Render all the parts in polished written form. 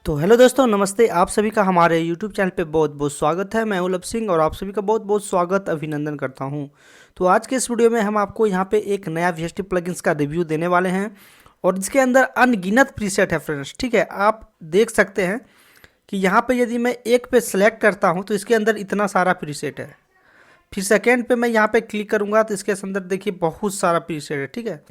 तो हेलो दोस्तों, नमस्ते। आप सभी का हमारे यूट्यूब चैनल पे बहुत बहुत स्वागत है। मैं उलभ सिंह और आप सभी का बहुत बहुत स्वागत अभिनंदन करता हूं। तो आज के इस वीडियो में हम आपको यहां पे एक नया VST प्लगइन्स का रिव्यू देने वाले हैं और इसके अंदर अनगिनत प्रीसेट है फ्रेंड्स। ठीक है, आप देख सकते हैं कि यहाँ पे यदि मैं एक पे सेलेक्ट करता हूँ तो इसके अंदर इतना सारा प्रीसेट है। फिर सेकेंड पे मैं यहाँ पे क्लिक करूँगा तो इसके अंदर देखिए बहुत सारा प्रीसेट है। ठीक है,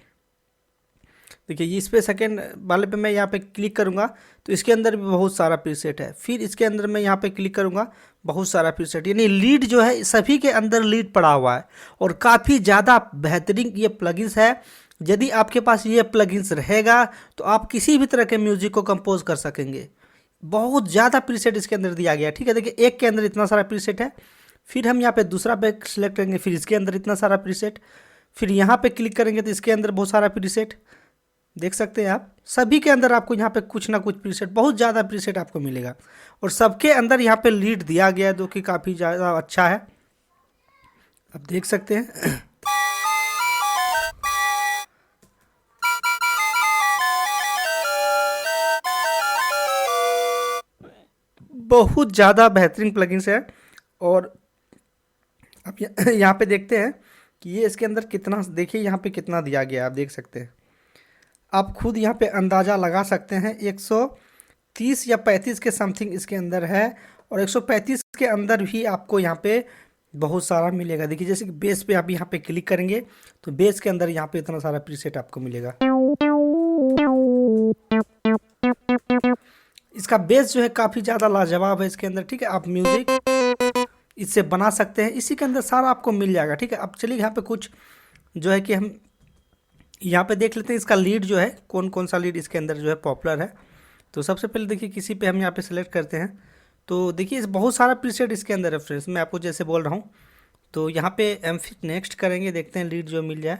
देखिए ये इस पे सेकेंड वाले पे मैं यहाँ पे क्लिक करूँगा तो इसके अंदर भी बहुत सारा प्रीसेट है। फिर इसके अंदर मैं यहाँ पे क्लिक करूँगा, बहुत सारा प्रीसेट, यानी लीड जो है सभी के अंदर लीड पड़ा हुआ है और काफ़ी ज़्यादा बेहतरीन ये प्लगइन्स है। यदि आपके पास ये प्लगइन्स रहेगा तो आप किसी भी तरह के म्यूजिक को कंपोज कर सकेंगे। बहुत ज़्यादा प्रीसेट इसके अंदर दिया गया है। ठीक है, देखिए एक के अंदर इतना सारा प्रीसेट है। फिर हम यहाँ पे दूसरा पे सिलेक्ट करेंगे, फिर इसके अंदर इतना सारा प्रीसेट, फिर यहाँ पे क्लिक करेंगे तो इसके अंदर बहुत सारा प्रीसेट देख सकते हैं आप। सभी के अंदर आपको यहाँ पे कुछ ना कुछ प्रीसेट, बहुत ज़्यादा प्रीसेट आपको मिलेगा और सबके अंदर यहाँ पे लीड दिया गया है जो कि काफ़ी ज़्यादा अच्छा है। आप देख सकते हैं बहुत ज़्यादा बेहतरीन प्लगइन्स है। और आप यहाँ पे देखते हैं कि ये इसके अंदर कितना, देखिए यहाँ पे कितना दिया गया है, आप देख सकते हैं। आप खुद यहाँ पे अंदाज़ा लगा सकते हैं 130 या 35 के समथिंग इसके अंदर है और 135 के अंदर भी आपको यहाँ पे बहुत सारा मिलेगा। देखिए जैसे कि बेस पे आप यहाँ पे क्लिक करेंगे तो बेस के अंदर यहाँ पे इतना सारा प्रीसेट आपको मिलेगा। इसका बेस जो है काफ़ी ज़्यादा लाजवाब है इसके अंदर। ठीक है, आप म्यूज़िक इससे बना सकते हैं, इसी के अंदर सारा आपको मिल जाएगा। ठीक है, अब चलिए यहाँ पे कुछ जो है कि हम यहाँ पे देख लेते हैं इसका लीड जो है, कौन कौन सा लीड इसके अंदर जो है पॉपुलर है। तो सबसे पहले देखिए किसी पे हम यहाँ पे सेलेक्ट करते हैं तो देखिए बहुत सारा प्रीसेट इसके अंदर है फ्रेंड्स, मैं आपको जैसे बोल रहा हूँ। तो यहाँ पे हम फिर नेक्स्ट करेंगे, देखते हैं लीड जो मिल जाए,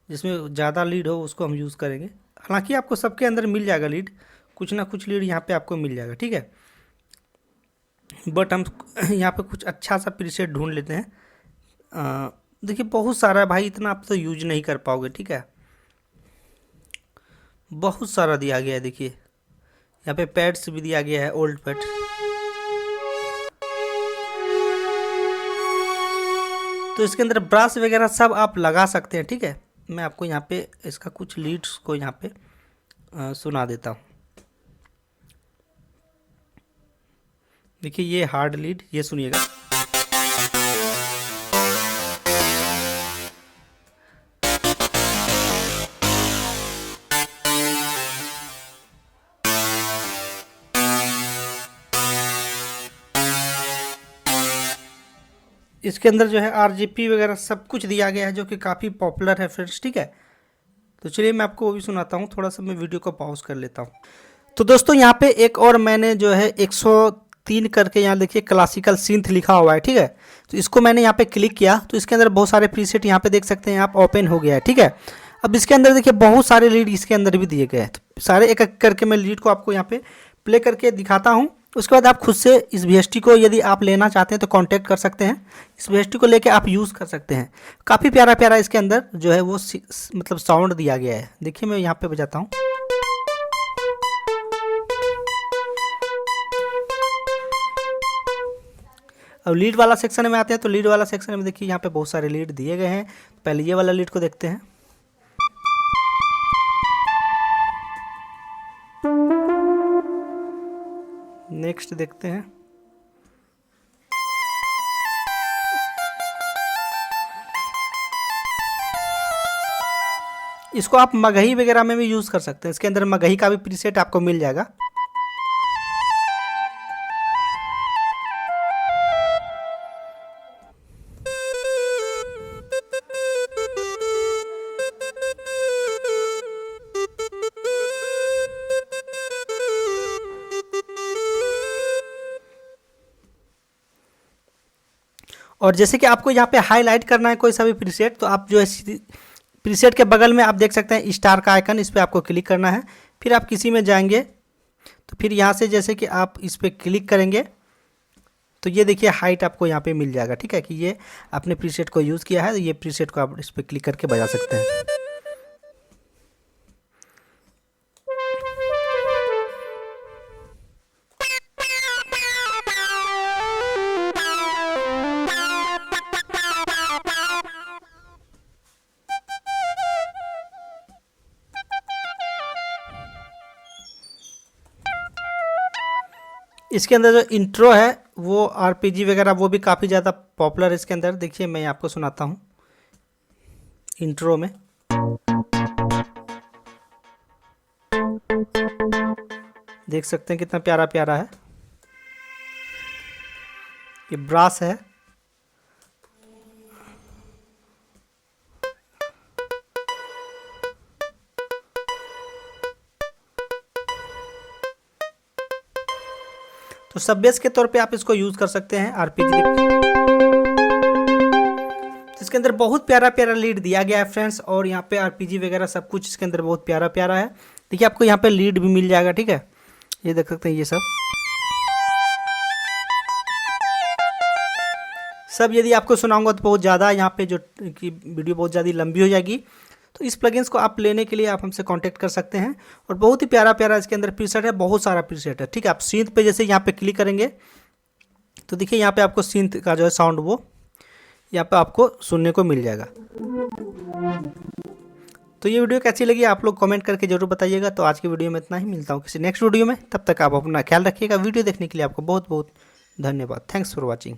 जिसमें ज़्यादा लीड हो उसको हम यूज़ करेंगे। हालांकि आपको सबके अंदर मिल जाएगा लीड, कुछ ना कुछ लीड यहाँ पे आपको मिल जाएगा। ठीक है, बट हम यहाँ पे कुछ अच्छा सा प्रीसेट ढूंढ लेते हैं। देखिए बहुत सारा है भाई, इतना आप तो यूज नहीं कर पाओगे। ठीक है, बहुत सारा दिया गया है। देखिए यहाँ पे पैड्स भी दिया गया है, ओल्ड पैड। तो इसके अंदर ब्रश वगैरह सब आप लगा सकते हैं। ठीक है, मैं आपको यहाँ पे इसका कुछ लीड्स को यहाँ पे सुना देता हूँ। देखिए ये हार्ड लीड, ये सुनिएगा। इसके अंदर जो है RGP वगैरह सब कुछ दिया गया है जो कि काफ़ी पॉपुलर है फ्रेंड्स। ठीक है, तो चलिए मैं आपको वो भी सुनाता हूँ। थोड़ा सा मैं वीडियो को पॉज कर लेता हूँ। तो दोस्तों यहाँ पे एक और मैंने जो है 103 करके यहाँ देखिए क्लासिकल सिंथ लिखा हुआ है। ठीक है, तो इसको मैंने यहाँ पे क्लिक किया तो इसके अंदर बहुत सारे प्रीसेट यहाँ पे देख सकते हैं आप, ओपन हो गया है। ठीक है, अब इसके अंदर देखिए बहुत सारे लीड इसके अंदर भी दिए गए हैं। तो सारे एक एक करके मैं लीड को आपको यहाँ पे प्ले करके दिखाता हूँ। उसके बाद आप खुद से इस VST को यदि आप लेना चाहते हैं तो कांटेक्ट कर सकते हैं। इस VST को लेके आप यूज़ कर सकते हैं। काफ़ी प्यारा प्यारा इसके अंदर जो है वो मतलब साउंड दिया गया है। देखिए मैं यहाँ पे बजाता हूँ। अब लीड वाला सेक्शन में आते हैं तो लीड वाला सेक्शन में देखिए यहाँ पे बहुत सारे लीड दिए गए हैं। पहले ये वाला लीड को देखते हैं। नेक्स्ट देखते हैं। इसको आप मगही वगैरह में भी यूज़ कर सकते हैं। इसके अंदर मगही का भी प्रीसेट आपको मिल जाएगा। और जैसे कि आपको यहाँ पे हाईलाइट करना है कोई सा भी प्रीसेट, तो आप जो है प्रीसेट के बगल में आप देख सकते हैं स्टार का आइकन, इस पर आपको क्लिक करना है। फिर आप किसी में जाएंगे तो फिर यहाँ से जैसे कि आप इस पर क्लिक करेंगे तो ये देखिए हाइट आपको यहाँ पे मिल जाएगा। ठीक है, कि ये आपने प्रीसेट को यूज़ किया है तो ये प्रीसेट को आप इस पर क्लिक करके बजा सकते हैं। इसके अंदर जो इंट्रो है वो आरपीजी वगैरह वो भी काफ़ी ज़्यादा पॉपुलर है इसके अंदर। देखिए मैं आपको सुनाता हूँ इंट्रो में। देख सकते हैं कितना प्यारा प्यारा है। ये ब्रास है। तो सब बेस के तौर पे आप इसको यूज़ कर सकते हैं आरपीजी। तो इसके अंदर बहुत प्यारा प्यारा लीड दिया गया है फ्रेंड्स, और यहाँ पे आरपीजी वगैरह सब कुछ इसके अंदर बहुत प्यारा प्यारा है। देखिए आपको यहाँ पे लीड भी मिल जाएगा, ठीक है, ये देख सकते हैं। ये सब यदि आपको सुनाऊंगा तो बहुत ज़्यादा यहाँ पे जो कि वीडियो बहुत ज़्यादा लंबी हो जाएगी। तो इस प्लगइन्स को आप लेने के लिए आप हमसे कांटेक्ट कर सकते हैं। और बहुत ही प्यारा प्यारा इसके अंदर प्रीसेट है, बहुत सारा प्रीसेट है, ठीक है। आप सिंथ पे जैसे यहाँ पे क्लिक करेंगे तो देखिए यहाँ पे आपको सिंथ का जो है साउंड वो यहाँ पे आपको सुनने को मिल जाएगा। तो ये वीडियो कैसी लगी आप लोग कमेंट करके जरूर बताइएगा। तो आज की वीडियो में इतना ही, मिलता हूँ किसी नेक्स्ट वीडियो में। तब तक आप अपना ख्याल रखिएगा। वीडियो देखने के लिए आपको बहुत बहुत धन्यवाद। Thanks for watching.